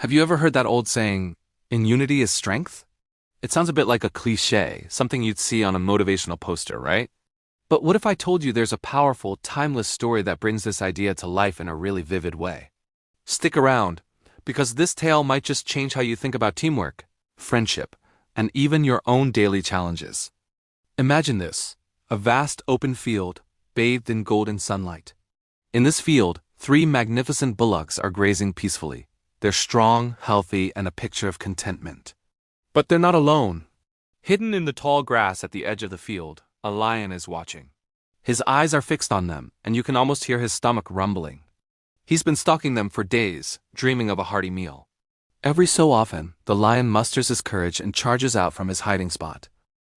Have you ever heard that old saying, in unity is strength? It sounds a bit like a cliché, something you'd see on a motivational poster, right? But what if I told you there's a powerful, timeless story that brings this idea to life in a really vivid way? Stick around, because this tale might just change how you think about teamwork, friendship, and even your own daily challenges. Imagine this, a vast open field, bathed in golden sunlight. In this field, 3 magnificent bullocks are grazing peacefully. They're strong, healthy, and a picture of contentment. But they're not alone. Hidden in the tall grass at the edge of the field, a lion is watching. His eyes are fixed on them, and you can almost hear his stomach rumbling. He's been stalking them for days, dreaming of a hearty meal. Every so often, the lion musters his courage and charges out from his hiding spot.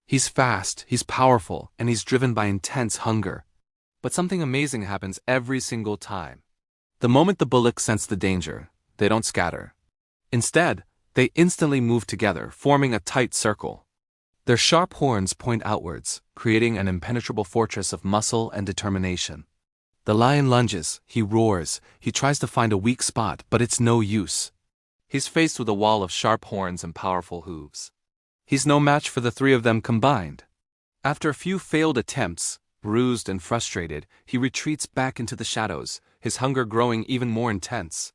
He's fast, he's powerful, and he's driven by intense hunger. But something amazing happens every single time. The moment the bullocks sense the danger, they don't scatter. Instead, they instantly move together, forming a tight circle. Their sharp horns point outwards, creating an impenetrable fortress of muscle and determination. The lion lunges, he roars, he tries to find a weak spot, but it's no use. He's faced with a wall of sharp horns and powerful hooves. He's no match for the 3 of them combined. After a few failed attempts, bruised and frustrated, he retreats back into the shadows, his hunger growing even more intense.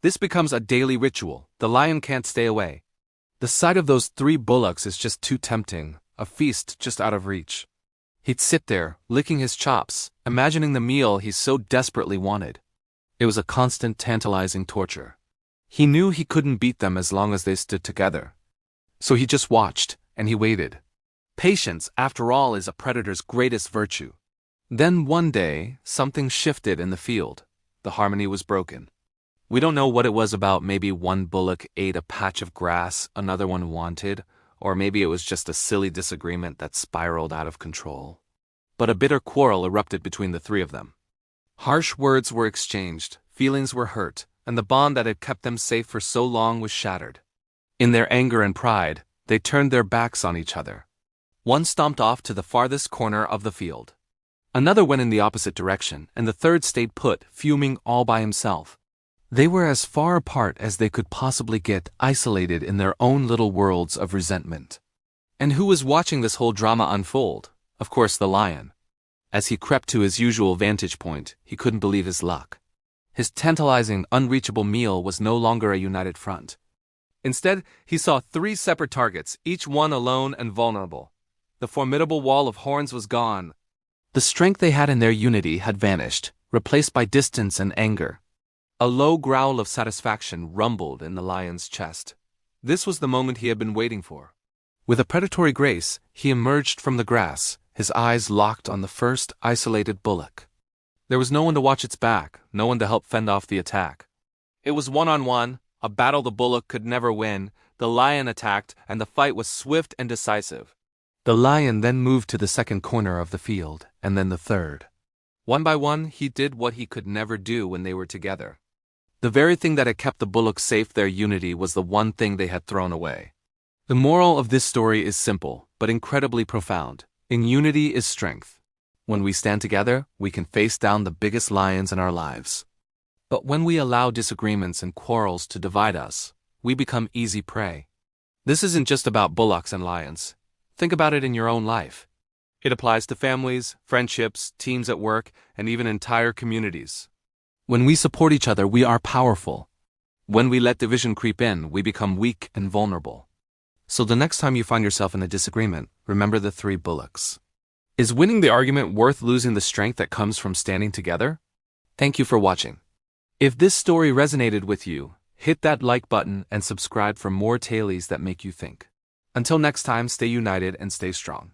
This becomes a daily ritual. The lion can't stay away. The sight of those 3 bullocks is just too tempting, a feast just out of reach. He'd sit there, licking his chops, imagining the meal he so desperately wanted. It was a constant, tantalizing torture. He knew he couldn't beat them as long as they stood together. So he just watched, and he waited. Patience, after all, is a predator's greatest virtue. Then one day, something shifted in the field. The harmony was broken. We don't know what it was about. Maybe one bullock ate a patch of grass another one wanted, or maybe it was just a silly disagreement that spiraled out of control. But a bitter quarrel erupted between the 3 of them. Harsh words were exchanged, feelings were hurt, and the bond that had kept them safe for so long was shattered. In their anger and pride, they turned their backs on each other. One stomped off to the farthest corner of the field. Another went in the opposite direction, and the 3rd stayed put, fuming all by himself. They were as far apart as they could possibly get, isolated in their own little worlds of resentment. And who was watching this whole drama unfold? Of course, the lion. As he crept to his usual vantage point, he couldn't believe his luck. His tantalizing, unreachable meal was no longer a united front. Instead, he saw 3 separate targets, each one alone and vulnerable. The formidable wall of horns was gone. The strength they had in their unity had vanished, replaced by distance and anger. A low growl of satisfaction rumbled in the lion's chest. This was the moment he had been waiting for. With a predatory grace, he emerged from the grass, his eyes locked on the first isolated bullock. There was no one to watch its back, no one to help fend off the attack. It was one-on-one, a battle the bullock could never win. The lion attacked, and the fight was swift and decisive. The lion then moved to the 2nd corner of the field, and then the 3rd. One by one, he did what he could never do when they were together. The very thing that had kept the bullocks safe, their unity, was the one thing they had thrown away. The moral of this story is simple, but incredibly profound. In unity is strength. When we stand together, we can face down the biggest lions in our lives. But when we allow disagreements and quarrels to divide us, we become easy prey. This isn't just about bullocks and lions. Think about it in your own life. It applies to families, friendships, teams at work, and even entire communities. When we support each other, we are powerful. When we let division creep in, we become weak and vulnerable. So the next time you find yourself in a disagreement, remember the 3 bullocks. Is winning the argument worth losing the strength that comes from standing together? Thank you for watching. If this story resonated with you, hit that like button and subscribe for more tales that make you think. Until next time, stay united and stay strong.